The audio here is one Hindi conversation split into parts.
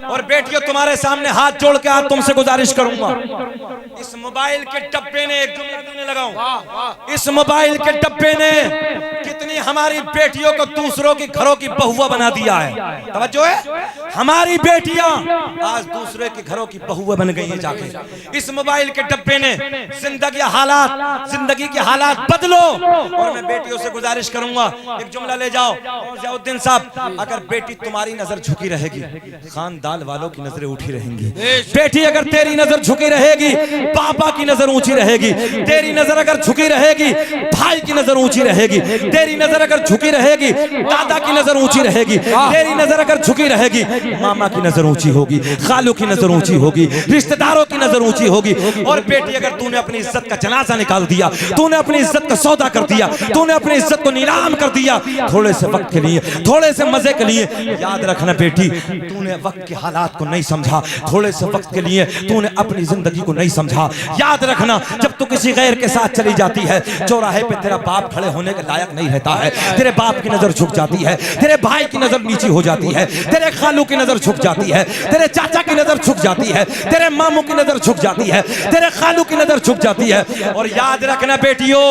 और बेटियों तुम्हारे सामने हाथ जोड़ के आज तुमसे गुजारिश करूंगा, इस मोबाइल के डब्बे ने एक जुमला देने लगाऊं, इस मोबाइल के डब्बे ने कितनी हमारी बेटियों को दूसरों की घरों की बहुआ बना दिया है। तवज्जो है, हमारी बेटियां आज दूसरे के घरों की बहुआ बन गई हैं जाके। इस मोबाइल के डब्बे ने जिंदगी के हालात बदलो। और मैं बेटियों से गुजारिश करूंगा, एक जुमला ले जाओ ज़ियाउद्दीन साहब, अगर बेटी तुम्हारी नजर झुकी रहेगी, खानदान वालों की नजरें उठी रहेंगी। बेटी अगर तेरी नजर झुकी रहेगी, पापा की नजर ऊंची रहेगी। तेरी नजर अगर झुकी रहेगी, भाई की नजर ऊंची रहेगी। तेरी नजर अगर झुकी रहेगी, दादा की नजर ऊंची रहेगी। तेरी नजर अगर झुकी रहेगी, मामा की नजर ऊंची होगी, खालू की नजर ऊंची होगी, रिश्तेदारों की नजर ऊंची होगी। और बेटी अगर तूने अपनी इज्जत का जनाजा निकाल दिया, तूने अपनी इज्जत का सौदा कर दिया, तूने अपनी इज्जत को नीलाम कर दिया थोड़े से वक्त के लिए, थोड़े से मजे के लिए, याद रखना बेटी, तूने वक्त के हालात को नहीं समझा। थोड़े से वक्त के लिए तूने अपनी जिंदगी को नहीं समझा। याद रखना, जब तू किसी गैर के साथ चली जाती है, चौराहे पे तेरा बाप खड़े होने के लायक नहीं रहता है, तेरे बाप की नजर झुक जाती है, तेरे भाई की नजर नीची हो जाती है, तेरे खालू की नजर झुक जाती है, तेरे चाचा की नजर झुक जाती है, तेरे मामू की नजर झुक जाती है, तेरे खालू की नजर झुक जाती है। और याद रखना बेटियों,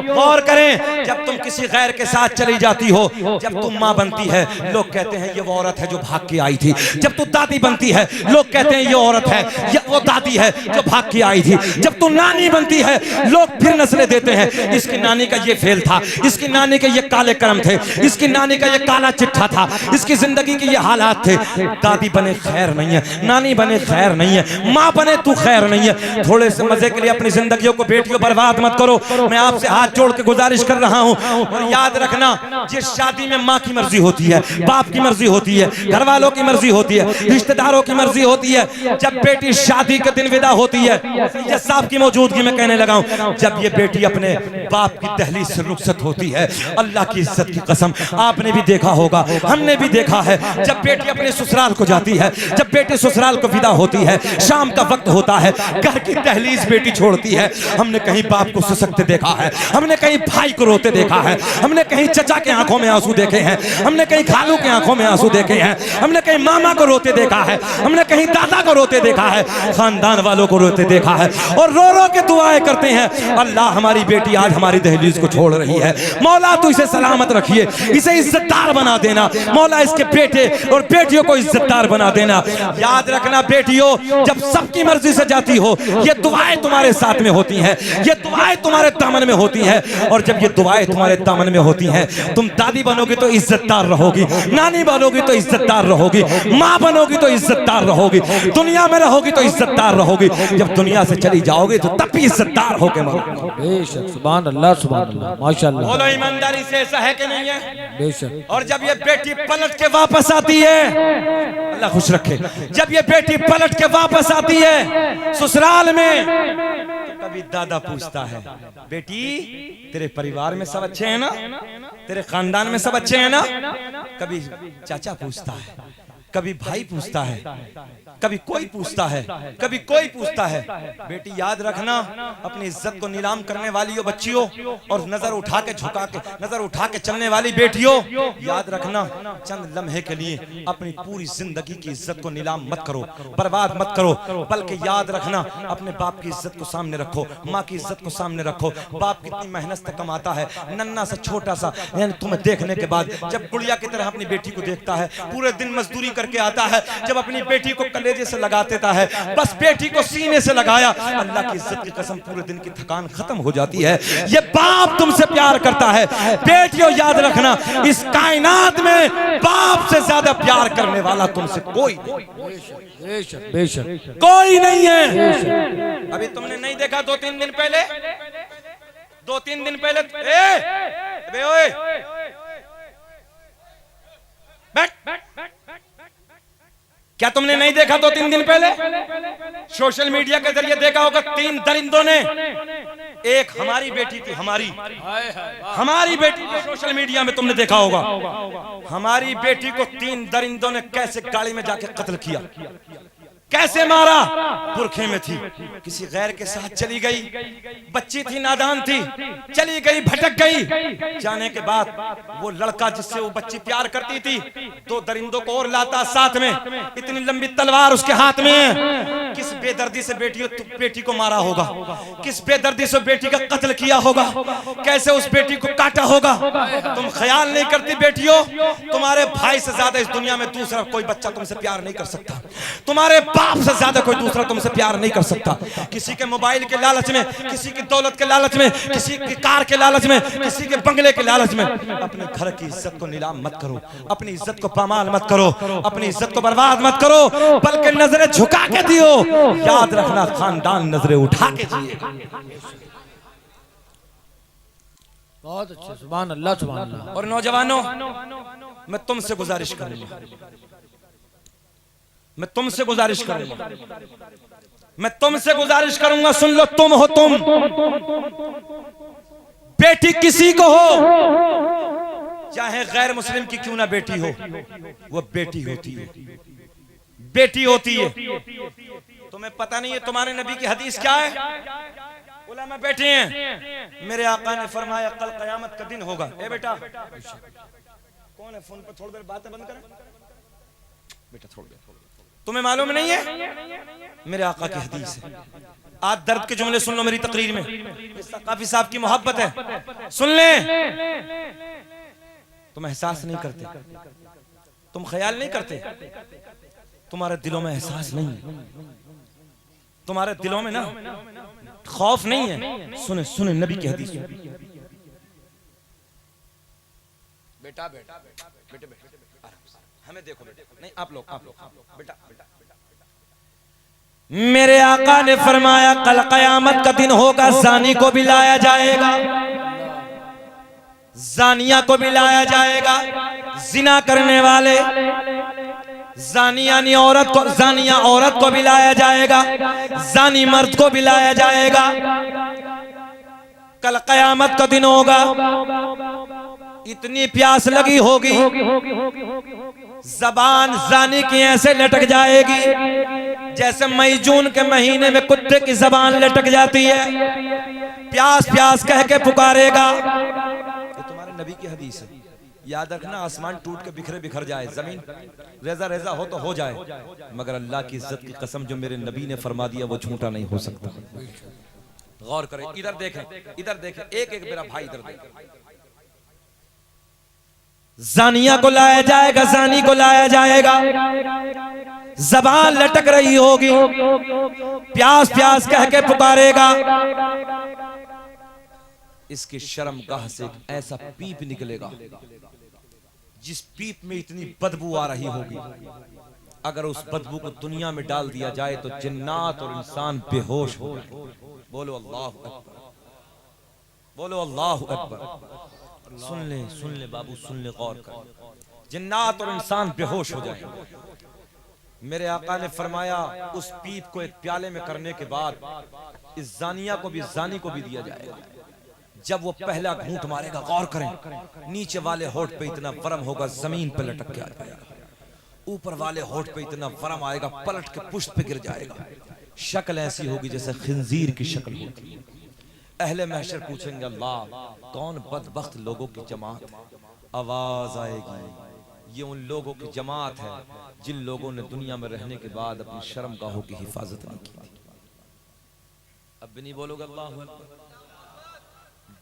गौर करें, जब तुम किसी गैर के साथ चली जाती हो, जब तुम माँ बनती है, लोग कहते हैं ये वो औरत है जो भाग के आई थी। जब तू दादी बनती है, लोग कहते हैं ये औरत है, ये वो दादी है जो भाग के आई थी। जब तू नानी बनती है, लोग फिर नस्लें देते हैं, इसकी नानी का ये फेल था, इसकी नानी के ये काले कर्म थे, इसकी नानी का ये काला चिट्ठा था, इसकी जिंदगी के ये हालात थे। दादी बने खैर नहीं है, नानी बने खैर नहीं है, माँ बने तू खैर नहीं है। थोड़े से मजे के लिए अपनी जिंदगियों को बेटियों बर्बाद मत करो। मैं आपसे हाथ जोड़ के गुजारिश कर रहा हूँ। और याद रखना, जिस शादी में माँ की मर्जी होती है, बाप की मर्जी होती है, घर वालों की मर्जी होती है, रिश्तेदारों की मर्जी होती है, जब बेटी शादी के दिन विदा होती है, ये साहब की मौजूदगी में कहने लगा हूं, जब ये बेटी अपने बाप की दहलीज से रुखसत होती है, अल्लाह की इज्जत की कसम, आपने भी देखा होगा, हमने भी देखा है, जब बेटी अपने ससुराल को जाती है, जब बेटी ससुराल को विदा होती है, शाम का वक्त होता है, घर की दहलीज बेटी छोड़ती है। हमने कहीं बाप को ससकते देखा है, हमने कहीं भाई को रोते देखा है, हमने कहीं चचा के आंखों में आंसू देखे हैं, हमने कहीं खालू के आंखों में आंसू देखे हैं, हमने कहीं मामा को रोते देखा है, हमने कहीं दादा को रोते देखा है, खानदान वालों को रोते देखा है। और रो रो के दुआएं करते हैं, अल्लाह हमारी बेटी आज हमारी दहलीज को छोड़ रही है, मौला तू इसे सलामत रखिए, इसे इज्जतदार बना देना मौला, इसके बेटे और बेटियों को इज्जतदार बना देना। याद रखना बेटियों, जब सबकी मर्जी से जाती हो, ये दुआएं तुम्हारे साथ में होती हैं, ये दुआएं तुम्हारे दामन में होती हैं। और जब ये दुआएं तुम्हारे दामन में होती हैं, तुम दादी बनोगी तो इज्जतदार रहोगी, नानी बनोगी तो इज्जतदार रहोगी, माँ बनोगी तो इज्जतदार रहोगी, दुनिया में रहोगी तो इज्जतदार रहोगी। जब दुनिया से चली जाओगे तो तब भी इज्जतदार होके मरोगे। बेशक, सुभान अल्लाह, सुभान अल्लाह, माशाअल्लाह। बोलो ईमानदारी से, ऐसा है कि नहीं है? बेशक। और जब ये बेटी पलट के वापस आती है, अल्लाह खुश रखे, जब ये बेटी पलट के वापस आती है ससुराल में, तो कभी दादा पूछता है, बेटी तेरे परिवार में सब अच्छे हैं ना, तेरे खानदान में सब अच्छे हैं ना? कभी चाचा पूछता है, कभी भाई पूछता है, कभी कोई पूछता है, कभी कोई पूछता है। बेटी याद रखना, अपनी इज्जत को नीलाम करने वाली हो बच्चियों, और नजर उठा के झुका के, नजर उठा के चलने वाली बेटियों, याद रखना, चंद लम्हे के लिए अपनी पूरी जिंदगी की इज्जत को नीलाम मत करो, बर्बाद मत करो, बल्कि याद रखना, अपने बाप की इज्जत को सामने रखो, माँ की इज्जत को सामने रखो। बाप कितनी मेहनत से कमाता है, नन्ना सा छोटा सा, यानी तुम्हें देखने के बाद जब गुड़िया की तरह अपनी बेटी को देखता है, पूरे दिन मजदूरी करके आता है, जब अपनी बेटी को कलेजे से लगा देता है, बस बेटी को सीने से लगाया, अल्लाह की इज्जत की कसम पूरे दिन की थकान खत्म हो जाती है। ये बाप तुमसे प्यार करता है। बेटियों याद रखना, इस कायनात में बाप से ज्यादा प्यार करने वाला तुमसे कोई बेशक, बेशक, कोई नहीं है। अभी तुमने नहीं देखा, 2-3 दिन पहले, 2-3 दिन पहले, बे ओए बैठ, क्या तुमने नहीं देखा 2-3 दिन पहले? सोशल मीडिया के जरिए देखा होगा, 3 दरिंदों ने, एक हमारी बेटी थी, हमारी बेटी को सोशल मीडिया में तुमने देखा होगा, हमारी बेटी को 3 दरिंदों ने कैसे गाड़ी में जाके कत्ल किया। कैसे मारा? बुरखे में थी, किसी गैर के साथ चली गई, बच्ची थी, नादान थी, चली गई, भटक गई। जाने के बाद वो लड़का जिससे वो बच्ची प्यार करती थी, दो दरिंदों को और लाता साथ में, इतनी लंबी तलवार उसके हाथ में। किस बेदर्दी से बेटी को मारा होगा, किस बेदर्दी से बेटी का कत्ल किया होगा, कैसे उस बेटी को काटा होगा। तुम ख्याल नहीं करती बेटियों, तुम्हारे भाई से ज्यादा इस दुनिया में दूसरा कोई बच्चा तुमसे प्यार नहीं कर सकता, तुम्हारे बाप से ज्यादा कोई दूसरा तुमसे प्यार नहीं कर सकता। किसी के मोबाइल के लालच में, किसी की दौलत के लालच में, किसी की कार के लालच में, किसी के बंगले के लालच में अपने घर की इज्जत को नीलाम मत करो, अपनी इज्जत को पामाल मत करो, अपनी इज्जत को बर्बाद मत करो, बल्कि नजरें झुका के दियो। याद रखना, खानदान नजरें उठा के जिएगा। बहुत अच्छे, सुभान अल्लाह सुभान अल्लाह। और नौजवानों, मैं तुमसे गुजारिश करूंगा, मैं तुमसे गुजारिश करूंगा, मैं तुमसे गुजारिश करूंगा, सुन लो, तुम हो, तुम बेटी किसी को हो, चाहे गैर मुस्लिम की क्यों ना बेटी हो, वो बेटी होती है, बेटी होती है। तुम्हें पता नहीं है तुम्हारे नबी की हदीस क्या है? उलमा बैठे हैं, मेरे आका ने फरमाया कल कयामत का दिन होगा। ए बेटा, कौन है फोन पर? थोड़ी देर बातें बंद करें बेटा, थोड़ी देर। तुम्हें मालूम नहीं है? मेरे आका की हदीस है। आज दर्द के जुमले सुन लो मेरी तकरीर में, काफी साहब की मोहब्बत है, सुन ले। तुम एहसास नहीं करते, तुम ख्याल नहीं करते, तुम्हारे दिलों में एहसास नहीं है, तुम्हारे दिलों में ना खौफ नहीं है। सुने सुने नबी की हदीस। बेटा बेटा बेटे बेटे हमें देखो बेटे, नहीं आप लोग बेटा बेटा। मेरे आका ने फरमाया कल कयामत का दिन होगा, जानी को भी लाया जाएगा, जानिया को भी लाया जाएगा, जिना करने वाले जानिया औरत को, जानिया औरत को भी लाया जाएगा, जानी मर्द को भी लाया जाएगा। कल कयामत का दिन होगा, इतनी प्यास लगी होगी, जबान जानी की ऐसे लटक जाएगी जैसे मई जून के महीने में कुत्ते की जबान लटक जाती है, प्यास प्यास कह के पुकारेगा। ये तुम्हारे नबी की हदीस है, याद रखना। आसमान टूट के बिखरे बिखर जाए, जमीन रेजा रेजा हो तो हो जाए, मगर अल्लाह की इज्जत की कसम जो मेरे नबी ने फरमा दिया वो झूठा नहीं हो सकता। गौर करें, इधर देखें, इधर देखें, एक एक मेरा भाई इधर देखें। जानिया को लाया जाएगा, जानी को लाया जाएगा, जबान लटक रही होगी, प्यास प्यास कह के पुकारेगा। इसकी शर्मगाह से एक ऐसा पीप निकलेगा जिस पीप में इतनी बदबू आ रही होगी, अगर उस बदबू को दुनिया में डाल दिया जाए तो जिन्नात और इंसान बेहोश हो गए। बोलो अल्लाह अकबर, बोलो अल्लाह अकबर। सुन ले बाबू, सुन ले, गौर कर। जिन्नात और इंसान बेहोश हो जाए। मेरे आका ने फरमाया उस पीप को एक प्याले में करने के बाद इस जानिया को भी, जानी को भी दिया जाएगा। जब वो पहला घूंट मारेगा, गौर करें, नीचे वाले होठ पे इतना वरम होगा जमीन पे लटक के आ जाएगा, ऊपर वाले होठ पे इतना वरम आएगा पलट के पुष्ट पे गिर जाएगा। शक्ल ऐसी होगी जैसे खिंजीर की शक्ल होती है। अहले महशर पूछेंगे अल्लाह कौन बदबख्त लोगों की जमात। आवाज आएगी ये उन लोगों की जमात है जिन लोगों ने दुनिया में रहने के बाद अपनी शर्मगाहों की हिफाजत नहीं की थी। अब भी नहीं बोलोगे अल्लाह अकबर?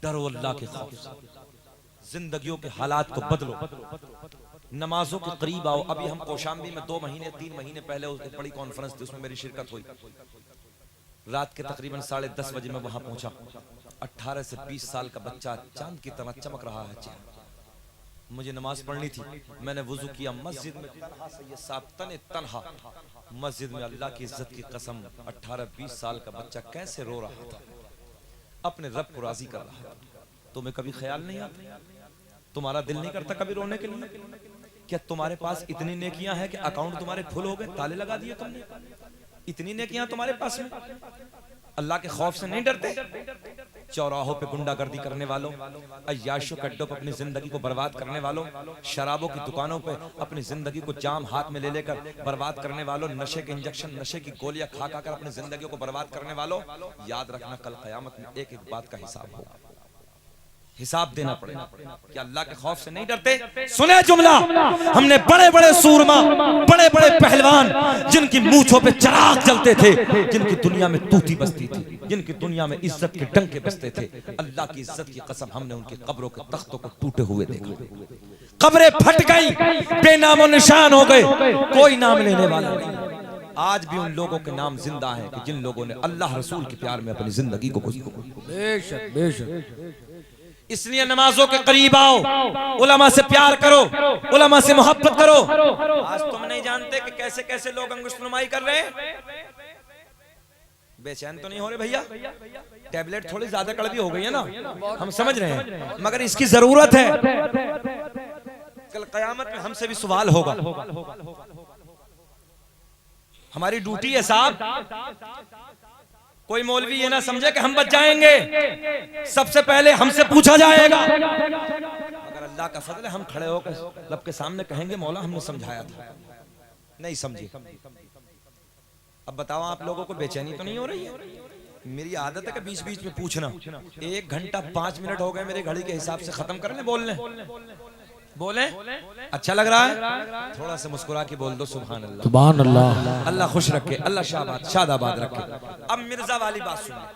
डरो अल्लाह के खौफ से, जिंदगियों के हालात को बदलो, नमाजों के करीब आओ। अभी हम कौशाम्बी में 2 महीने 3 महीने पहले एक बड़ी कॉन्फ्रेंस थी, उसमें मेरी शिरकत हुई। रात के तकरीबन 10:30 बजे मैं वहां पहुंचा। 18 से 20 साल का बच्चा चांद की तरह चमक रहा है चेहरा। मुझे नमाज पढ़नी थी, मैंने वुजू किया, मस्जिद में तन्हा सैयद साहब तने तन्हा मस्जिद में, अल्लाह की इज्जत की कसम 18-20 साल का बच्चा कैसे रो रहा था, अपने रब को राजी कर रहा था। तुम्हें कभी ख्याल नहीं आता? तुम्हारा दिल नहीं करता कभी रोने के लिए? क्या तुम्हारे पास इतनी नेकियां हैं कि अकाउंट तुम्हारे फुल हो गए, ताले लगा दिए तुमने? इतनी नेकियां तुम्हारे पास में? अल्लाह के खौफ से नहीं डरते? चौराहों पे गुंडागर्दी करने वालों, अय्याशों के अड्डों पर अपनी जिंदगी को बर्बाद करने वालों, शराबों की दुकानों पे अपनी जिंदगी को जाम हाथ में ले लेकर बर्बाद करने वालों, नशे के इंजेक्शन, नशे की गोलियां खा खा कर अपनी जिंदगी को बर्बाद करने वालों, याद रखना कल क़यामत में एक एक बात का हिसाब होगा, हिसाब देना पड़ेगा। क्या अल्लाह के खौफ से नहीं डरते? सुने जुमला, हमने बड़े बड़े सूरमा, बड़े बड़े पहलवान, जिनकी मूंछों पे चिराग जलते थे, जिनकी दुनिया में तूती बसती थी, जिनकी दुनिया में इज्जत के डंके बसते थे, अल्लाह की इज्जत की कसम हमने उनकी कब्रों के तख्तों को टूटे हुए देखा। कब्रें फट गई, बेनामो निशान हो गए, कोई नाम लेने वाला नहीं। आज भी उन लोगों के नाम जिंदा हैं कि जिन लोगों ने अल्लाह रसूल के प्यार में अपनी जिंदगी को गुजारा। बेशक बेशक। इसलिए नमाजों के करीब आओ, उलमा से प्यार करो, उलमा से मोहब्बत करो। आज तुम नहीं जानते कि कैसे कैसे लोग अंगुष्ठनुमाई कर रहे हैं। बेचैन तो नहीं हो रहे भैया? टैबलेट थोड़ी ज्यादा कड़वी हो गई है ना, हम समझ रहे हैं, मगर इसकी जरूरत है। कल क़यामत में हमसे भी सवाल होगा। हमारी ड्यूटी है साहब, कोई मौलवी ये ना समझे कि हम बच जाएंगे, सबसे पहले हमसे पूछा जाएगा। अगर अल्लाह का फजल है हम खड़े होकर लब के सामने कहेंगे मौला हमने समझाया था, नहीं समझे। अब बताओ आप लोगों को बेचैनी तो नहीं हो रही है? मेरी आदत है कि बीच बीच में पूछना। 1 घंटा 5 मिनट हो गए मेरे घड़ी के हिसाब से, खत्म कर ले, बोले अच्छा लग रहा है? थोड़ा सा मुस्कुरा के बोल दो सुभान अल्लाह। सुभान अल्लाह। अल्लाह खुश रखे, अल्लाह शादाबाद रखे। अब मिर्जा वाली बात सुनिए।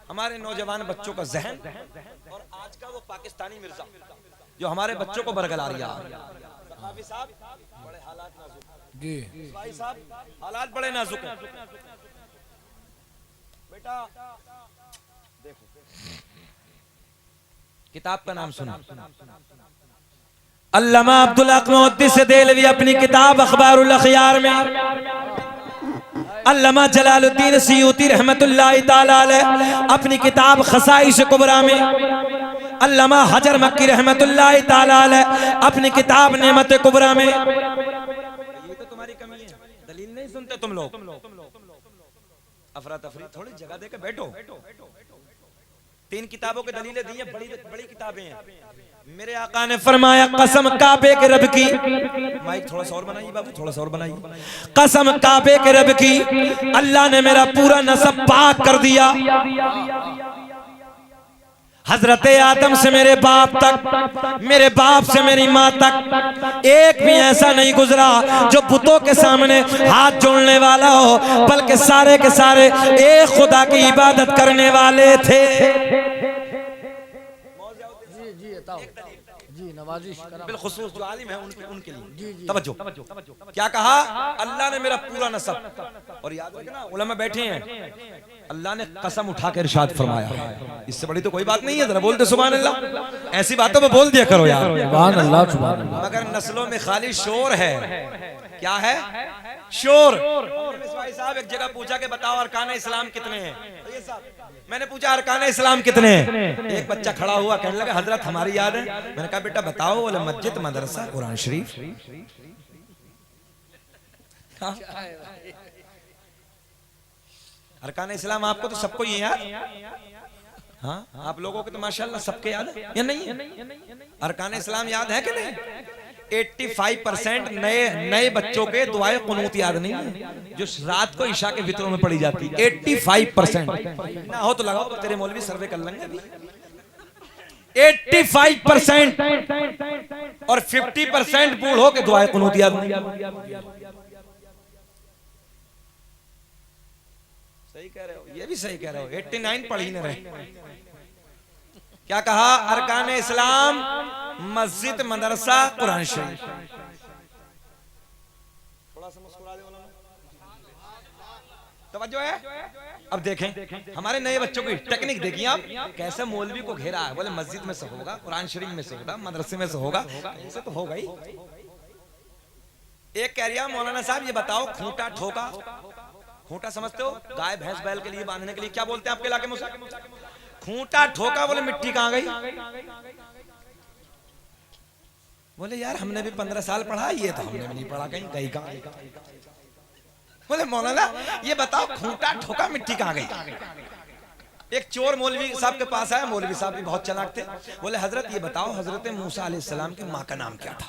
हमारे नौजवान बच्चों का जहन और आज का वो पाकिस्तानी मिर्जा जो हमारे बच्चों को बरगला रहा है। सहाबी साहब बड़े हालात नाजुक जी, भाई साहब हालात बड़े नाजुक हैं। बेटा देखो किताब का नाम सुना। अल्लामा अब्दुल हक मुहद्दिस देलवी अपनी किताब अखबारुल अखयार में, अल्लामा जलालुद्दीन सियूती रहमतुल्लाहि ताला अलैह अपनी किताब खसाइश कुबरा में, अल्लामा हजर मक्की रहमतुल्लाहि ताला अलैह अपनी किताब नेमत कुबरा में। ये तो तुम्हारी कमी है, दलील नहीं सुनते तुम लोग। अफरा तफरी थोड़ी जगह देकर बैठो। 3 किताबों की दलीलें दी हैं, बड़ी बड़ी किताबें हैं। मेरे आका ने फरमाया कसम काबे के रब की, माइक थोड़ा सा और बनाइए बाबू, थोड़ा सा और बनाइए। कसम काबे के रब की, अल्लाह ने मेरा पूरा नसब पाक कर दिया। हजरत आदम से मेरे बाप तक, मेरे बाप से मेरी माँ तक एक भी ऐसा नहीं गुजरा जो बुतों के सामने हाथ जोड़ने वाला हो, बल्कि सारे के सारे एक खुदा की इबादत करने वाले थे। जी नवाजिश बिलखुसूस जो आलिम है उनके लिए तवज्जो। क्या कहा? अल्लाह ने मेरा पूरा नसब, और याद रखना उलमा बैठे हैं, अल्लाह ने कसम उठा कर इरशाद फरमाया। इससे बड़ी तो कोई बात नहीं है, जरा बोलते सुभान अल्लाह। ऐसी बातों पे बोल दिया करो यार, सुभान अल्लाह सुभान अल्लाह। मगर नस्लों में खाली शोर है। क्या है? शोर। भाई साहब एक जगह पूछा कि बताओ अरकान इस्लाम कितने हैं? मैंने पूछा अरकान इस्लाम कितने हैं? एक बच्चा खड़ा हुआ कहने लगा हजरत हमारी याद है। मैंने कहा बेटा बताओ। बोले मस्जिद, मदरसा, कुरान शरीफ। अरकान इस्लाम आपको तो सबको ही याद। हाँ आप लोगों को तो माशाल्लाह सबके याद है या नहीं है? अरकान इस्लाम याद है कि नहीं? 85% नए बच्चों के दुआए कुनूत याद नहीं है, जो रात को इशा के वित्रों में पड़ी जाती है। 85% ना हो तो लगाओ, तेरे मौलवी सर्वे कर लेंगे अभी। 85% और 50% बूढ़ों के दुआए कुनूत याद नहीं। सही कह रहे हो, ये भी सही कह रहे हो। 89 पढ़ ही नहीं रहे। क्या कहा? अरकान इस्लाम मस्जिद, मदरसा, कुरान शरीफ। थोड़ा सा मुस्कुरा दे, तवज्जो है। अब देखें हमारे नए बच्चों की टेक्निक देखिए आप, कैसे मौलवी को घेरा है। बोले मस्जिद में से होगा, कुरान शरीफ में से होगा, मदरसे में से होगा, ऐसे तो होगा ही। एक कह रिया मौलाना साहब ये बताओ खूंटा ठोका, खूंटा समझते हो? गाय भैंस बैल के लिए बांधने के लिए क्या बोलते हैं आपके इलाके में? खूंटा ठोका। बोले मिट्टी कहां गई? बोले यार हमने भी 15 साल पढ़ा, ये तो हमने भी नहीं पढ़ा, कहीं गई कहां? बोले मौलाना ये बताओ खूंटा ठोका मिट्टी कहां गई? एक चोर मौलवी साहब के पास आया, मौलवी साहब भी बहुत चालाक थे। बोले हजरत ये बताओ हजरत मूसा अलैहिस्सलाम के माँ का नाम क्या था?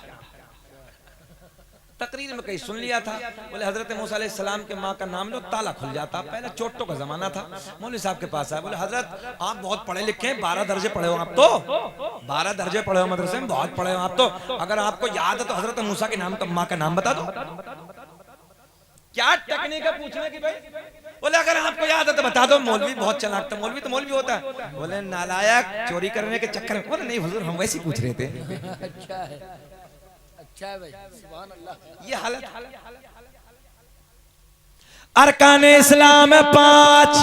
तकरीर में कहीं सुन लिया था। बोले हजरत मूसा अलैहिस्सलाम के माँ का नाम लो ताला खुल जाता। पहले चोटों का जमाना था। मौलवी साहब के पास आया, बोले हजरत आप बहुत पढ़े लिखे हैं, 12 दर्जे पढ़े हो आप तो, 12 दर्जे पढ़े हो मदरसे में, बहुत पढ़े हो आप तो, अगर आपको याद है तो हजरत मूसा के नाम माँ का नाम बता दो। क्या टेक्निक है पूछने की भाई? बोले अगर आपको याद है तो बता दो। मौलवी बहुत चालाक था, मौलवी तो मौलवी होता है। बोले नालायक, चोरी करने के चक्कर में। बोले नहीं हुजूर हम वैसे ही पूछ रहे थे। अच्छा है, अच्छा है भाई, सुभान अल्लाह। ये हालत अरकान इस्लाम है 5।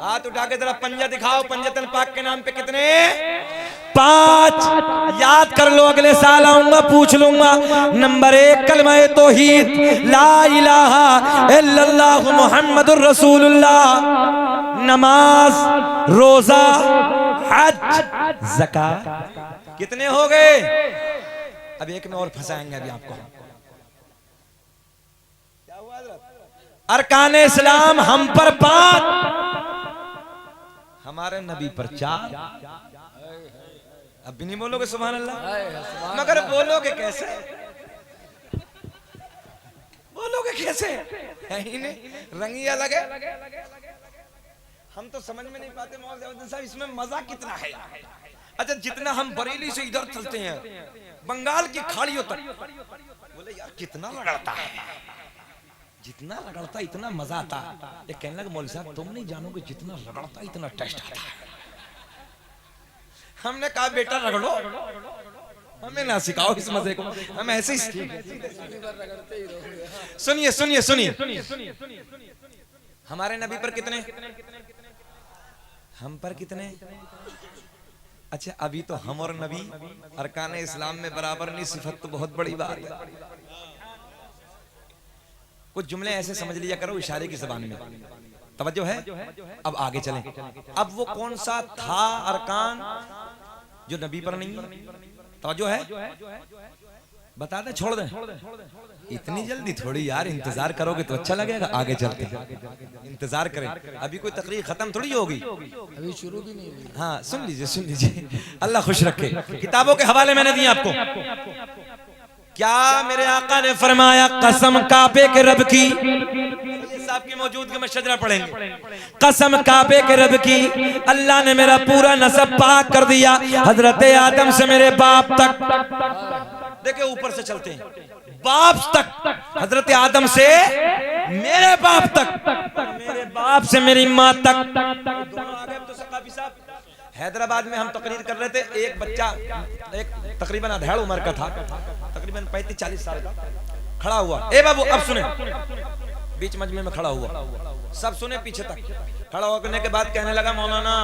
हाथ उठा के जरा पंजा दिखाओ, पंजतन पाक के नाम पे कितने? 5। याद कर लो, अगले साल आऊंगा पूछ लूंगा। नंबर 1 कलमा तौहीद, ला इलाहा इल्लल्लाह मुहम्मदुर रसूलुल्लाह। नमाज, रोजा, हज, ज़कात। कितने हो गए? अब एक में और फंसाएंगे अभी आपको। क्या हुआ हज़रत? अरकान इस्लाम हम पर 5, हमारे नबी पर 4। अब भी नहीं बोलोगे सुभान अल्लाह? मगर बोलोगे कैसे? बोलोगे कैसे? है ही नहीं, रंग ही अलग है। हम तो समझ में नहीं पाते मौलाना साहब इसमें मजा कितना है। अच्छा जितना हम बरेली से इधर चलते हैं बंगाल की खाड़ियों तक, बोले यार कितना रगड़ता है, जितना रगड़ता इतना मजा आता। ये कहने लगे मौलवी साहब तुम नहीं जानोगे जितना रगड़ता इतना टेस्ट आता है। हमने कहा बेटा रगड़ो, हमें ना सिखाओ इस मजे को, हम ऐसे ही। सुनिए सुनिए सुनिए, हमारे नबी पर कितने, हम पर कितने? अच्छा अभी तो हम और नबी अरकान इस्लाम में बराबर नहीं, सिफत तो बहुत बड़ी बात है। कुछ जुमले ऐसे समझ लिया करो इशारे की ज़बान में, तवज्जो है। अब आगे चलें। अब वो कौन सा था अरकान जो नबी पर नहीं है? तवज्जो है, बता दे छोड़ दे? इतनी जल्दी थोड़ी यार, इंतजार करोगे तो अच्छा लगेगा। आगे चलते इंतजार करें, अभी कोई तकरीर खत्म थोड़ी होगी, अभी शुरू भी नहीं हुई। हाँ सुन लीजिए सुन लीजिए, अल्लाह खुश रखे। किताबों के हवाले मैंने दिए आपको। क्या मेरे आका ने फरमाया, कसम काबे के रब की, साहब की मौजूदगी में शजरा पढ़ेंगे। कसम काबे के रब की, अल्लाह ने मेरा पूरा नसब पाक कर दिया, हजरत आदम से मेरे बाप तक। देखिए ऊपर से चलते हैं, बाप तक, हजरत आदम से मेरे बाप तक, मेरे बाप से मेरी माँ तक, दोनों आ गए। तो सकाफी साहब हैदराबाद में हम तकरीर कर रहे थे, एक बच्चा एक तकरीबन अधेड़ उम्र का था, तकरीबन 35-40 साल का, खड़ा हुआ। ए बाबू अब सुने, बीच मजमे में खड़ा हुआ, सब सुने पीछे तक। खड़ा होने के बाद कहने लगा मौलाना,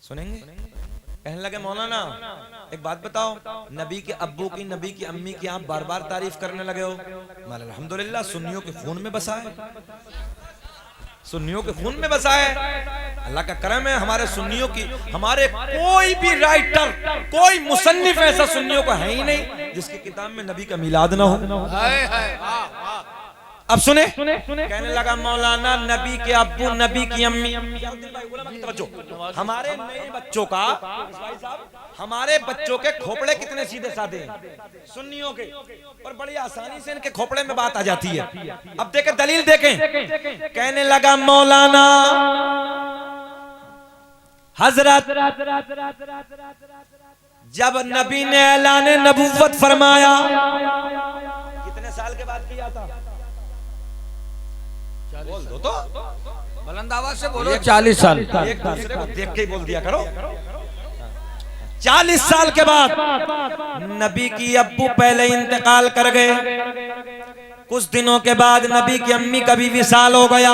सुनेंगे? कहने लगे मौलाना एक बात बताओ, नबी के अब्बू की नबी की अम्मी की आप बार बार तारीफ करने लगे हो। अल्हम्दुलिल्लाह सुन्नियों के खून में बसा है, सुन्नियों के खून में बसा है, अल्लाह का करम है। हमारे सुन्नियों की, हमारे कोई भी राइटर, कोई मुसन्निफ ऐसा सुन्नियों को है ही नहीं जिसकी किताब में नबी का मिलाद ना हो। अब सुने, कहने लगा मौलाना नबी के अब्बू नबी की अम्मी, हमारे नए बच्चों का, हमारे बच्चों के खोपड़े कितने सीधे साधे हैं सुन्नियों के, और बड़ी आसानी से इनके खोपड़े में बात आ जाती है। अब देखें दलील देखें। कहने लगा मौलाना हजरत जब नबी ने ऐलान नबुव्वत फरमाया, कितने साल के बाद किया था? बोल दो तो, बुलंद आवाज से बोलो। 40 साल। एक दूसरे को देख के ही बोल दिया करो। 40 साल के बाद नबी की अब्बू पहले इंतकाल कर गए, कुछ दिनों के बाद नबी की अम्मी का भी विसाल हो गया।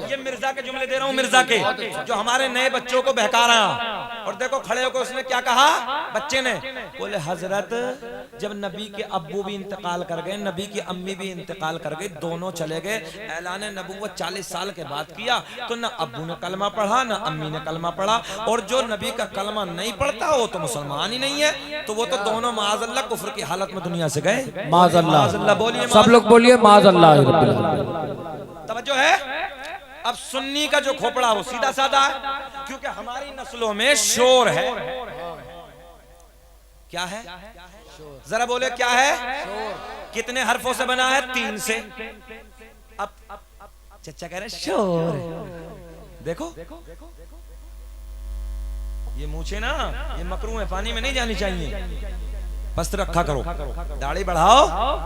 ये मिर्जा के जुमले दे रहा हूँ, मिर्जा के, जो हमारे नए बच्चों को बहका रहा। और देखो खड़े होकर उसने क्या कहा बच्चे ने, बोले हजरत जब नबी के अब्बू भी इंतकाल कर गए, नबी की अम्मी भी इंतकाल कर गई, दोनों चले गए, ऐलान नबूवत 40 साल के बाद किया, तो ना अब्बू ने कलमा पढ़ा ना अम्मी ने कलमा पढ़ा। और जो नबी का कलमा नहीं पढ़ता वो तो मुसलमान ही नहीं है, तो वो तो दोनों माज़अल्लाह कुफ्र की हालत में दुनिया से गए। माज़अल्लाह बोलिए, सब लोग बोलिए माज़अल्लाह। तवज्जो है। अब सुन्नी का जो खोपड़ा वो सीधा साधा है, क्योंकि हमारी नस्लों में शोर है। क्या है? जरा बोले क्या है? कितने हरफों से बना है? 3 से। अब चचा कह रहे शोर। देखो ये मूछे ना, ये मकरू है, पानी में नहीं जानी चाहिए, पस्त रखा करो, दाढ़ी बढ़ाओ,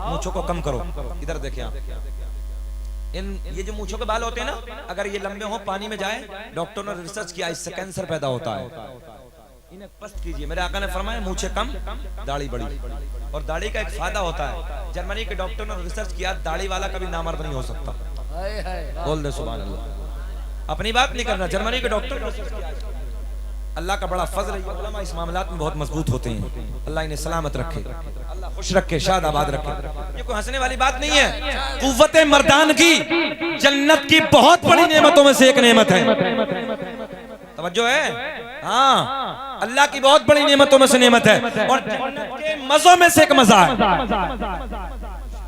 मूछों को कम करो। इधर देखिए आप, ये जो मूछों के बाल होते हैं ना, अगर ये लंबे हो पानी में जाए, डॉक्टर ने रिसर्च किया इससे कैंसर पैदा होता है। इन्हें पस्त कीजिए। मेरे आका ने फरमाया मूछे कम दाढ़ी बड़ी। और दाढ़ी का एक फायदा होता है, जर्मनी के डॉक्टर ने रिसर्च किया, दाढ़ी वाला कभी नामर्द नहीं हो सकता। बोल दे सुभान अल्लाह। अपनी बात नहीं करना, जर्मनी के डॉक्टर ने रिसर्च किया। अल्लाह का बड़ा फजल है, उलमा इस मामलात में बहुत मजबूत होते हैं। अल्लाह इन्हें सलामत रखे, अल्लाह खुश रखे, शाद आबाद रखे। ये कोई हंसने वाली बात नहीं है। कुव्वत मर्दान की जन्नत की बहुत बड़ी नेमतों में से एक नेमत है। तवज्जो है? हाँ, अल्लाह की बहुत बड़ी नेमतों में से नेमत है, और जन्नत के मज़ों में से एक मजा है।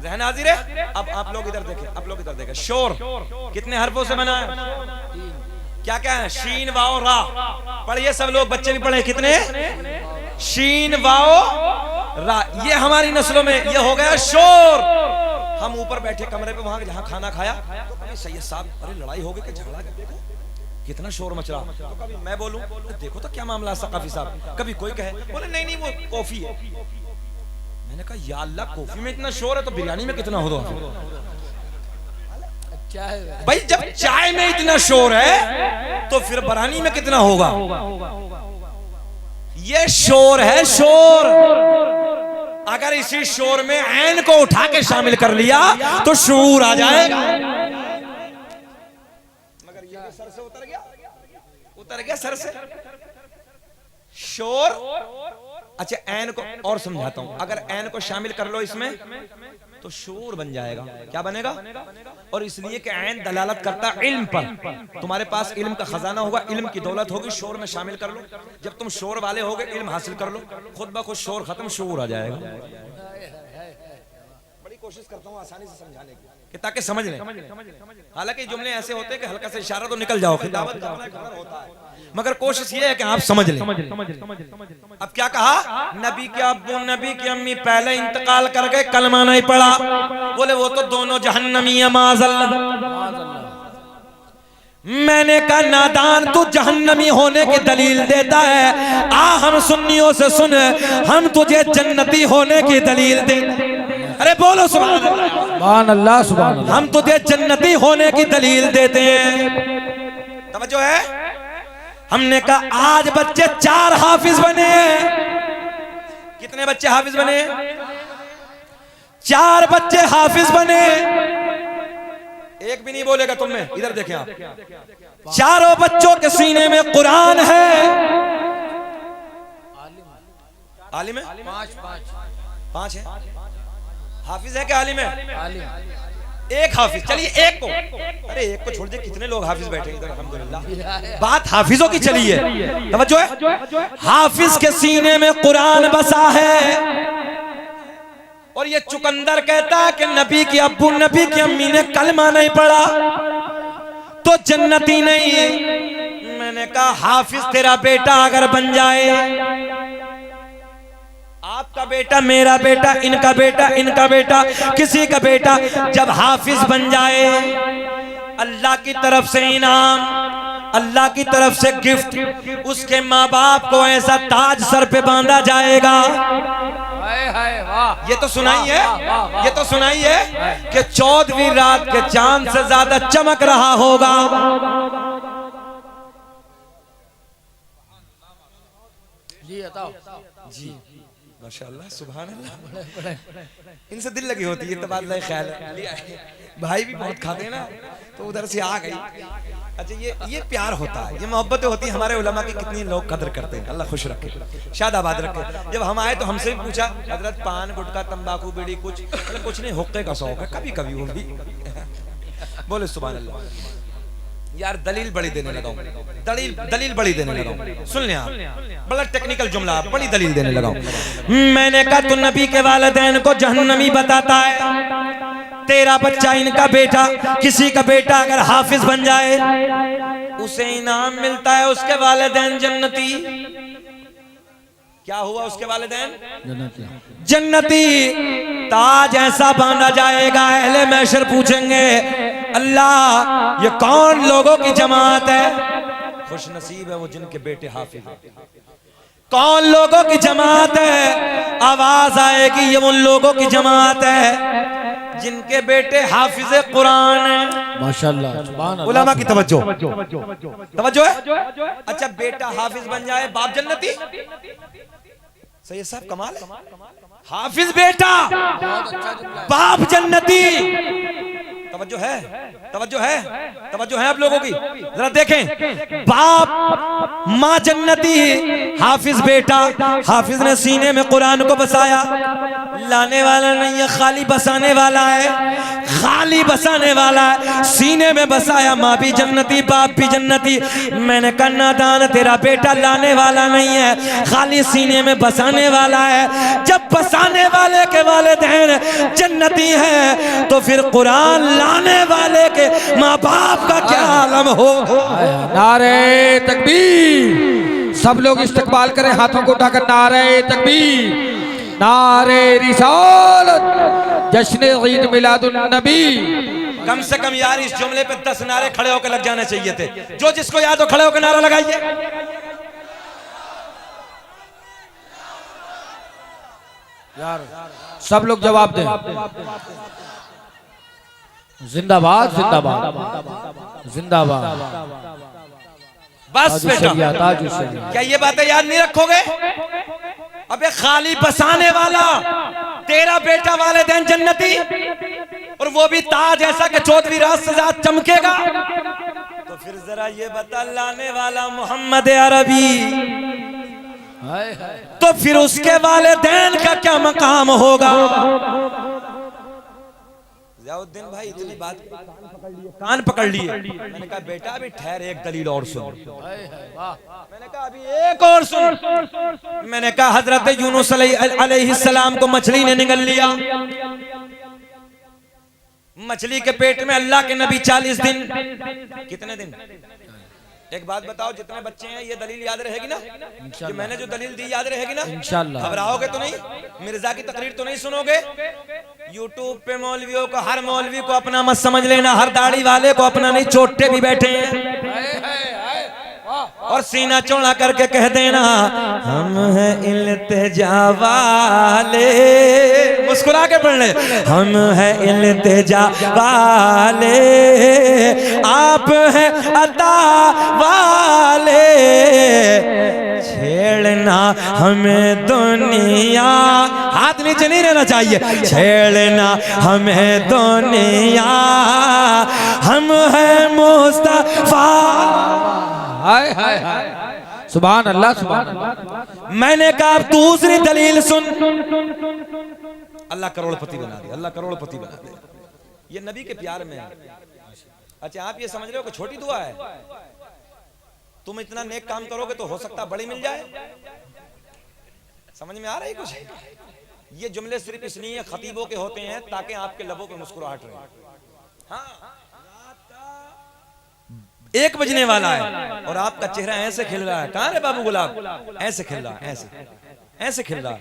ज़हन हाजिर है? अब आप लोग इधर देखें, आप लोग इधर देखें। शोर कितने हरफों से बना है? क्या क्या है? शीन वाओ रा। पढ़िए सब लोग, बच्चे भी पढ़े। कितने? शीन वाओ रा। ये हमारी नस्लों में ये हो गया शोर। हम ऊपर बैठे कमरे पे, वहां जहां खाना खाया, तो सैयद साहब, अरे लड़ाई हो गई कि झगड़ा, देखो कितना शोर मच रहा। तो कभी मैं बोलूं देखो तो क्या मामला है सकाफी साहब, कभी कोई कहे, बोले नहीं नहीं वो कॉफी है। मैंने कहा या अल्लाह, कॉफी में इतना शोर है तो बिरयानी में कितना हो? भाई जब चाय में इतना शोर है तो फिर बरानी में कितना होगा? ये शोर है, शोर। अगर इसी शोर में ऐन को उठा के शामिल कर लिया तो शूर आ जाएगा। मगर ये सर से उतर गया सर से शोर। अच्छा ऐन को और समझाता हूं, अगर ऐन को शामिल कर लो इसमें तो शोर बन जाएगा। क्या बनेगा? और इसलिए कि ऐन दलालत करता इल्म पर। तुम्हारे पास इल्म का खजाना होगा, इल्म की दौलत होगी, शोर में शामिल कर लो। जब तुम शोर वाले होगे, इल्म हासिल कर लो, खुद ब खुद शोर खत्म, शोर आ जाएगा। बड़ी कोशिश करता हूँ आसानी से समझाने की, ताकि समझ लें। हालांकि जुमले ऐसे होते हैं कि हल्का से इशारा तो निकल जाओ, खिताबत होता है, मगर कोशिश ये है कि आप समझ लें। अब क्या कहा? नबी के अब्बू नबी की अम्मी पहले इंतकाल कर गए, कलमा नहीं पढ़ा। बोले वो तो दोनों जहन्नमी है, माज़अल्लाह। मैंने कहा नादान, तू जहन्नमी होने की दलील देता है, आ हम सुन्नियों से सुन, हम तुझे जन्नती होने की दलील दे। अरे बोलो सुभान अल्लाह, सुभान अल्लाह। हम तुझे जन्नती होने की दलील देते हैं। तवज्जो है? हमने कहा आज बच्चे 4 हाफिज बने। कितने बच्चे हाफिज बने? 4 बच्चे हाफिज बने। एक भी नहीं बोलेगा तुम में। इधर देखें आप, चारों बच्चों के सीने में कुरान है। आलिम है? 5 है। हाफिज है क्या आलिम है? एक हाफिज। चलिए एक को, अरे एक को छोड़ दे, कितने लोग हाफिज बैठे इधर। अल्हम्दुलिल्लाह, बात हाफिजों की चली है। तवज्जो है? हाफिज के सीने में कुरान बसा है। और ये चुकंदर कहता है कि नबी के अब्बू नबी की अम्मी ने कलमा नहीं पढ़ा तो जन्नती नहीं। मैंने कहा हाफिज तेरा बेटा अगर बन जाए, आपका बेटा, मेरा बेटा, इनका बेटा, इनका बेटा, किसी का बेटा जब हाफिज बन जाए, अल्लाह की तरफ से इनाम, अल्लाह की तरफ से गिफ्ट, उसके माँ बाप को ऐसा ताज सर पे बांधा जाएगा। ये तो सुनाई है, ये तो सुनाई है कि 14वीं रात के चांद से ज्यादा चमक रहा होगा। जी बताओ। जी माशाअल्लाह सुभान अल्लाह। इनसे दिल लगी होती है, तबादला ख्याल है। भाई भी बहुत खाते हैं ना, तो उधर से आ गई। अच्छा, ये प्यार होता है, ये मोहब्बत होती है। हमारे उलमा की कितनी लोग कदर करते हैं, अल्लाह खुश रखे, शाद आबाद रखे। जब हम आए तो हमसे भी पूछा, हजरत पान गुटखा तंबाकू बीड़ी कुछ, मतलब कुछ नहीं, हुक्के का शौक है कभी कभी वो भी। बोले सुभान अल्लाह। यार दलील बड़ी देने लगा हूं, दलील बड़ी देने लगा हूं। सुन लिया, बड़ा टेक्निकल जुमला, बड़ी दलील देने लगा हूं। मैंने कहा तू नबी के वालिदैन को जहन्नमी बताता है, तेरा बच्चा इनका बेटा, किसी का बेटा अगर हाफिज बन जाए उसे इनाम मिलता है, उसके वालिदैन जन्नती। क्या हुआ उसके वालिदैन? जन्नती। ताज ऐसा बांधा जाएगा, अहले महशर पूछेंगे अल्लाह ये कौन लोगों की जमात है? खुश नसीब है वो जिनके बेटे हाफिज हैं। कौन लोगों की जमात है? आवाज आएगी ये उन लोगों की जमात है जिनके बेटे हाफिज कुरान है। माशाअल्लाह सुभान अल्लाह। उलमा की तवज्जो है। अच्छा, बेटा हाफिज बन जाए, बाप जन्नती। सही साहब, कमाल है। हाफिज बेटा, बाप जन्नती। तवज्जो है, तवज्जो है, तवज्जो है आप लोगों की, जरा देखें। बाप माँ जन्नती, हाफिज बेटा। हाफिज ने सीने में कुरान को बसाया, लाने वाला नहीं है, खाली बसाने वाला है, खाली बसाने वाला है। सीने में बसाया, माँ भी जन्नती, बाप भी जन्नती। मैंने कहा नादान, तेरा बेटा लाने वाला नहीं है, खाली सीने में बसाने वाला है। जब बसाने वाले के वालिदैन जन्नती है तो फिर कुरान लाने वाले के माँ बाप का क्या आलम हो। नारे तकबीर, सब लोग इस्तकबाल करें, हाथों को उठाकर नारे तकबीर, नारे रिसालत, जश्न ईद मिलादुन नबी। कम से कम यार इस जुमले पे 10 नारे खड़े होकर लग जाने चाहिए थे। जो जिसको याद हो खड़े होकर नारा लगाइए। यार सब लोग जवाब दें। जिंदाबाद जिंदाबाद जिंदाबाद। बस बेटा, क्या ये बातें याद नहीं रखोगे? अबे खाली बसाने वाला, तेरा बेटा वालिदैन जन्नती, और वो भी ताज ऐसा कि 14वीं रात से ज्यादा चमकेगा। तो फिर जरा ये बता, लाने वाला मोहम्मद अरबी, तो फिर उसके वालिदैन का क्या मकाम होगा? ज़ियाउद्दीन भाई इतनी बात, कान पकड़ लिए। मैंने कहा बेटा अभी ठहर, एक दलील और सुन। मैंने कहा अभी एक और सुन। मैंने कहा हजरत यूनुस अलैहिस्सलाम को मछली ने निगल लिया। मछली के पेट में अल्लाह के नबी 40 दिन, कितने दिन? एक बात बताओ, जितने बच्चे हैं ये दलील याद रहेगी ना? कि मैंने जो दलील दी याद रहेगी ना? इंशाअल्लाह। घबराओगे तो नहीं? मिर्जा की तकरीर तो नहीं सुनोगे? यूट्यूब पे मौलवियों को, हर मौलवी को अपना मत समझ लेना, हर दाढ़ी वाले को अपना नहीं, चोटे भी बैठे हैं और सीना चौड़ा करके कह देना हम हैं इल्तिजा वाले, मुस्कुरा के पढ़ ले, हम हैं इल्तिजा वाले, आप हैं अता वाले, छेड़ना हमें दुनिया, हाथ नीचे नहीं रहना चाहिए, छेड़ना हमें दुनिया, हम हैं मुस्तफा। हाय हाय हाय, सुभान अल्लाह सुभान अल्लाह। मैंने कहा दूसरी दलील सुन। अल्लाह करोड़पति बना दे, अल्लाह करोड़पति बना दे, ये नबी के प्यार में है। अच्छा आप ये समझ रहे हो कि छोटी दुआ है? तुम इतना नेक काम करोगे तो हो सकता बड़ी मिल जाए। समझ में आ रही कुछ? ये जुमले सिर्फ इसलिए खतीबों के होते हैं ताकि आपके लबों पे मुस्कुराहट रहे। हाँ 1 बजने वाला है और आपका चेहरा ऐसे खिल रहा है। कहाँ रे बाबू गुलाब? ऐसे खिल रहा है, ऐसे खिल रहा है।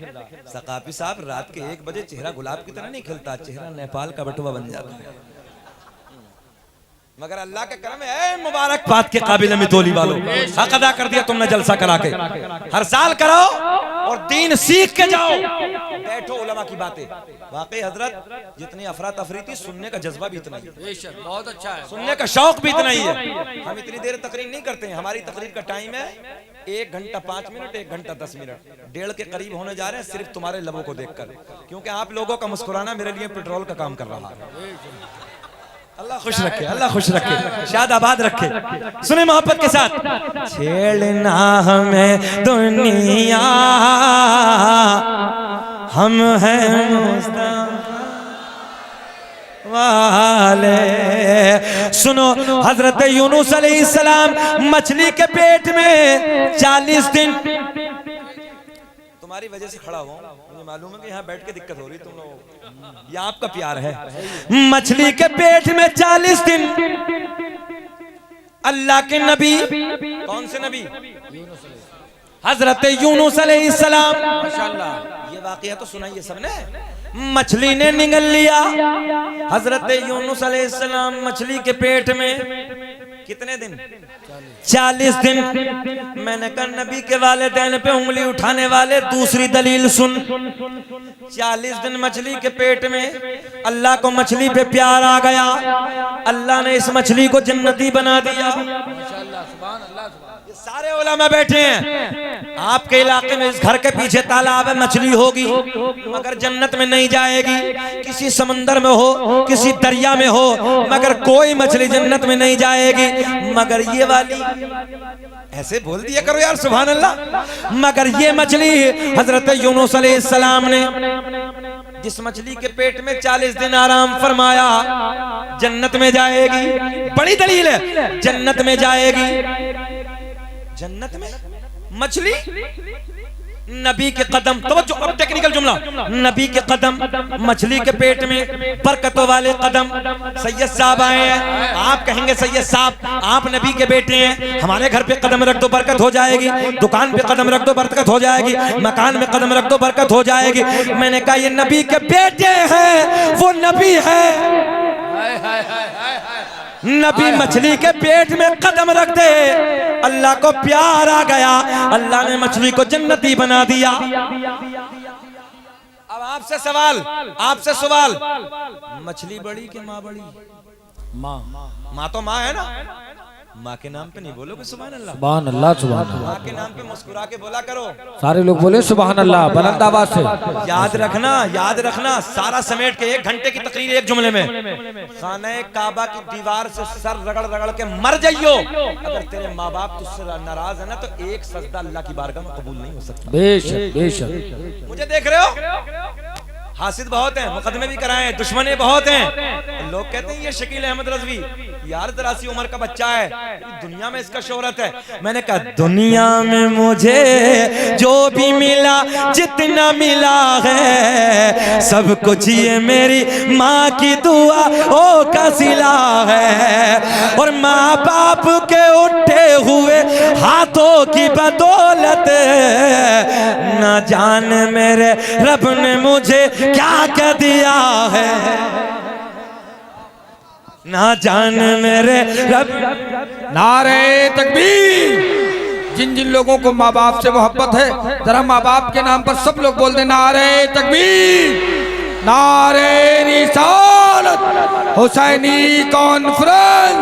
सकाफी साहब रात के 1 बजे चेहरा गुलाब की तरह नहीं खिलता, चेहरा नेपाल का बटुआ बन जाता है। मगर अल्लाह के करम है, मुबारक बात के काबिल में तोली वालों, हक अदा कर दिया तुमने जलसा करा के। हर साल कराओ और दीन सीख के जाओ, बैठो उलमा की बातें। वाकई हजरत जितनी अफरा तफरी थी, सुनने का जज्बा भी इतना ही है, बहुत अच्छा है, सुनने का शौक भी इतना ही है। हम इतनी देर तकरीर नहीं करते हैं, हमारी तकरीर का टाइम है 1 घंटा 5 मिनट, 1 घंटा 10 मिनट, 1.5 के करीब होने जा रहे हैं सिर्फ तुम्हारे लबों को देखकर, क्योंकि आप लोगों का मुस्कुराना मेरे लिए पेट्रोल का काम कर रहा है। अल्लाह खुश रखे, अल्लाह खुश रखे, शाद आबाद रखे। सुने मोहब्बत के साथ, छेड़ना हमें दुनिया हम हैं वाले। सुनो, हजरत यूनुस अलैहिस्सलाम मछली के पेट में 40 दिन, तुम्हारी वजह से खड़ा हुआ, मुझे मालूम है कि यहाँ बैठ के दिक्कत हो रही तुम लोगों, ये आपका प्यार है। मछली के पेट में 40 दिन अल्लाह के नबी, कौन से नबी? हजरत यूनुस अलैहिस्सलाम। माशाअल्लाह, ये वाकया तो सुना ही है सबने। मछली ने निगल लिया हजरत यूनुस अलैहिस्सलाम मछली के पेट में। कितने दिन? 40 दिन। मैंने कहा नबी के वालिदैन पे उंगली उठाने वाले, दूसरी दलील सुन। 40 दिन मछली के पेट में, अल्लाह को मछली पे प्यार आ गया, अल्लाह ने इस मछली को जन्नती बना दिया। सारे उलमा बैठे हैं, आपके इलाके में इस घर के पीछे तालाब है, मछली होगी मगर जन्नत में नहीं जाएगी। किसी समंदर में हो, किसी दरिया में हो, मगर कोई मछली जन्नत में नहीं जाएगी। मगर ये वाली, ऐसे बोल दिया करो यार सुभान अल्लाह। मगर ये मछली हजरत यूनुस अलैहिस्सलाम ने, जिस मछली के पेट में 40 दिन आराम फरमाया, जन्नत में जाएगी। बड़ी दलील है, जन्नत में जाएगी। जन्नत में मछली, नबी के कदम, तवज्जो, अब टेक्निकल जुमला, नबी के कदम मछली के पेट में, बरकतों वाले कदम। सैयद साहब आए हैं, आप कहेंगे सैयद साहब आप नबी के बेटे हैं, हमारे घर पे कदम रख दो बरकत हो जाएगी, दुकान पे कदम रख दो बरकत हो जाएगी, मकान में कदम रख दो बरकत हो जाएगी। मैंने कहा ये नबी के बेटे हैं, वो नबी है। नबी मछली के पेट में कदम रख दे, अल्लाह को प्यार आ गया, अल्लाह ने मछली को जन्नती बना दिया। अब आपसे सवाल, आपसे सवाल, मछली बड़ी कि माँ बड़ी? माँ, माँ तो माँ है ना। माँ के नाम पे नहीं बोलोगे सुभान अल्लाह? सुभान अल्लाह, सुभान अल्लाह। माँ के नाम पे मुस्कुरा के बोला करो। सारे लोग बोले सुभान अल्लाह बुलंद आवाज से। याद रखना, याद रखना, सारा समेट के 1 घंटे की तकरीर एक जुमले में। खाने काबा की दीवार से सर रगड़ रगड़ के मर जाइयो, अगर तेरे माँ बाप तुझसे नाराज है ना तो एक सजदा अल्लाह की बारगाह में कबूल नहीं हो सकता। बेशक, बेशक। मुझे देख रहे हो, हासिद बहुत हैं, मुकदमे भी कराए, दुश्मने बहुत हैं। लोग कहते हैं ये शकील अहमद रज़वी, यार 83 उम्र का बच्चा है, दुनिया में इसका शोहरत है। मैंने कहा दुनिया में मुझे जो भी मिला, जितना मिला है, सब कुछ ये मेरी माँ की दुआ ओ का सिला है। और माँ बाप के उठे हुए हाथों की बदौलत, ना जान मेरे रब ने मुझे क्या क्या दिया है, ना जान मेरे रब। नारे तकबीर। जिन जिन लोगों को माँ बाप से मोहब्बत है, जरा माँ बाप के नाम पर सब लोग बोल दे नारे तकबीर, नारे रिसालत। हुसैनी कॉन्फ्रेंस,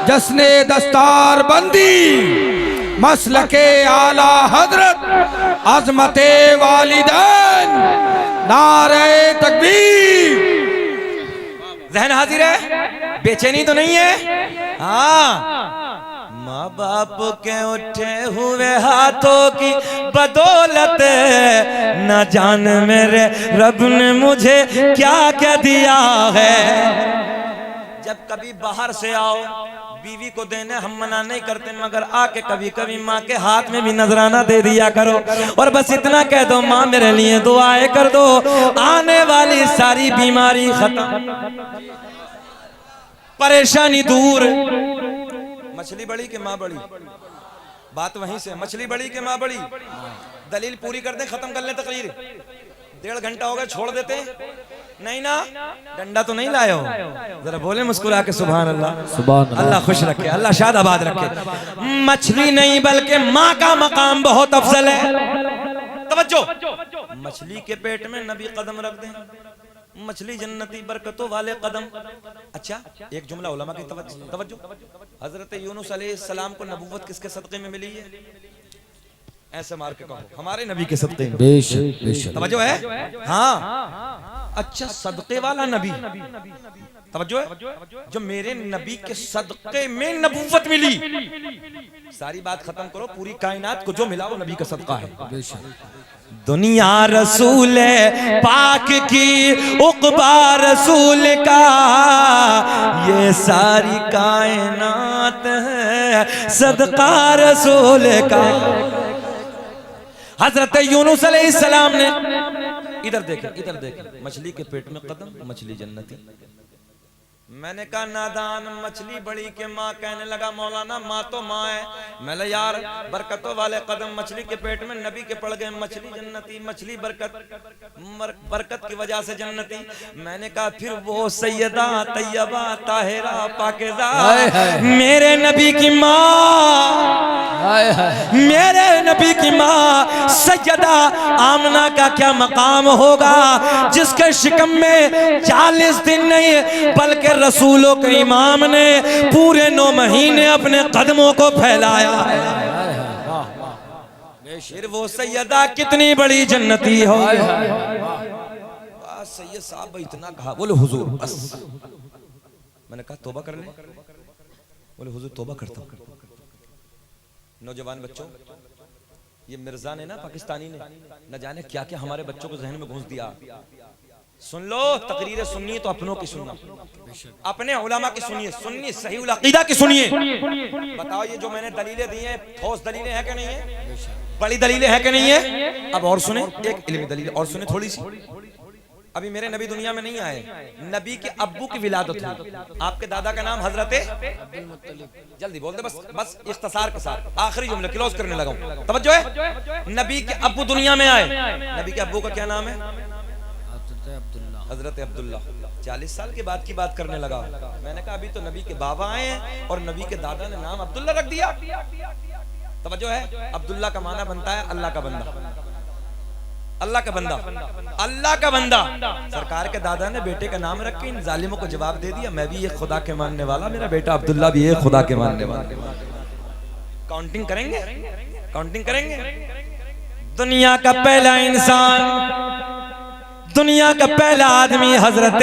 जश्ने दस्तार बंदी, मसलके आला हजरत, अजमते वालिदैन, नारे तकबीर। जहन हाजिर है, बेचैनी तो नहीं है? हाँ, माँ बाप के उठे हुए हाथों की बदौलत, न जान मेरे रब ने मुझे क्या क्या दिया है। जब कभी बाहर से आओ, बीवी को देने हम मना नहीं करते, मगर आके कभी कभी माँ के हाथ में भी नजराना दे दिया करो, और बस इतना कह दो माँ मेरे लिए दुआएं कर दो, आने वाली सारी बीमारी खत्म, परेशानी दूर। मछली बड़ी के माँ बड़ी, बात वहीं से, मछली बड़ी के माँ बड़ी। दलील पूरी कर दे, खत्म कर ले तकरीर। 1.5 घंटा हो गया, छोड़ देते नहीं ना? डंडा तो नहीं लाए हो? जरा बोले मुस्कुरा के सुभान अल्लाह। सुभान अल्लाह। अल्लाह खुश रखे, अल्लाह शाद आबाद रखे। मछली नहीं बल्कि माँ का मकाम बहुत अफजल है। तवज्जो, मछली के पेट में नबी कदम रख दें, मछली जन्नती बरकतों वाले कदम। अच्छा, एक जुमला उलमा की तवज्जो। हजरत यूनुस अलैहिस्सलाम को नबूवत किसके सदक़े में मिली है? ऐसे मार के कहो हमारे नबी के सदक़े में। बेशक बेशक तवज्जो है? हाँ, अच्छा सदक़े वाला नबी, तवज्जो है, जो मेरे नबी के सदक़े में नबूवत मिली। सारी बात खत्म करो, पूरी कायनात को जो मिला वो नबी का सदका है। दुनिया रसूल पाक की, उक़बा रसूल का, ये सारी कायनात है सदका रसूल का। हजरत यूनुस अलैहिस्सलाम ने, इधर देखें, मछली के पेट में कदम, मछली जन्नती। मैंने कहा नादान, मछली बड़ी के माँ, कहने लगा मौलाना माँ तो माँ है। मैंने यार बरकतों वाले कदम मछली के पेट में नबी के पड़ गए, मछली जन्नती, मछली बरकत की वजह से जन्नती। मैंने कहा फिर वो सैयदा तैयबा ताहिरा पाकीज़ा मेरे नबी की माँ, मेरे नबी की माँ सैयदा आमना का क्या मकाम होगा, जिसके शिकम में 40 दिन नहीं बल्कि रसूलों के इमाम ने पूरे 9 महीने अपने कदमों को फैलाया है। फिर वो सैयदा कितनी बड़ी जन्नती हो। सैयद साहब इतना कहा, बोले हुजूर बस। मैंने कहा तौबा कर ले, बोले हुजूर तौबा करता हूं। नौजवान बच्चों, ये मिर्जा ने ना, पाकिस्तानी ने न जाने क्या क्या हमारे बच्चों को जहन में घुस दिया। सुन लो, तकरीरें सुनिए तो अपनों की सुनना, अपने उलमा की सुनिए, सुनिए सही उल अकीदा की सुनिए। बताओ ये जो मैंने दलीलें दी हैं, ठोस दलीलें हैं कि नहीं है? बड़ी दलीलें हैं कि नहीं है? अब और सुने, एक इल्मी दलील और सुने थोड़ी सी। अभी मेरे नबी दुनिया में नहीं आए, नबी के अब्बू की विलादत हुई। आपके दादा का नाम हजरत, जल्दी बोल दे, बस इख्तिसार के साथ आखिरी जुमले क्लोज करने लगा हूं। तवज्जो है? नबी के अब्बू दुनिया में आए। नबी के अब्बू का क्या नाम है? हजरत अब्दुल्ला। 40 साल के बाद की बात करने लगा। मैंने कहा अभी तो नबी के बाबा आए हैं और नबी के दादा ने नाम अब्दुल्ला रख दिया। तवज्जो है? अब्दुल्ला का माना बनता है अल्लाह का बंदा, अल्लाह का बंदा, अल्लाह का बंदा। सरकार के दादा ने बेटे का नाम रख के इन जालिमों को जवाब दे दिया, मैं भी ये खुदा के मानने वाला, मेरा बेटा अब्दुल्ला भी ये खुदा के मानने वाला। काउंटिंग करेंगे, काउंटिंग करेंगे। दुनिया का पहला इंसान, दुनिया का पहला आदमी हजरत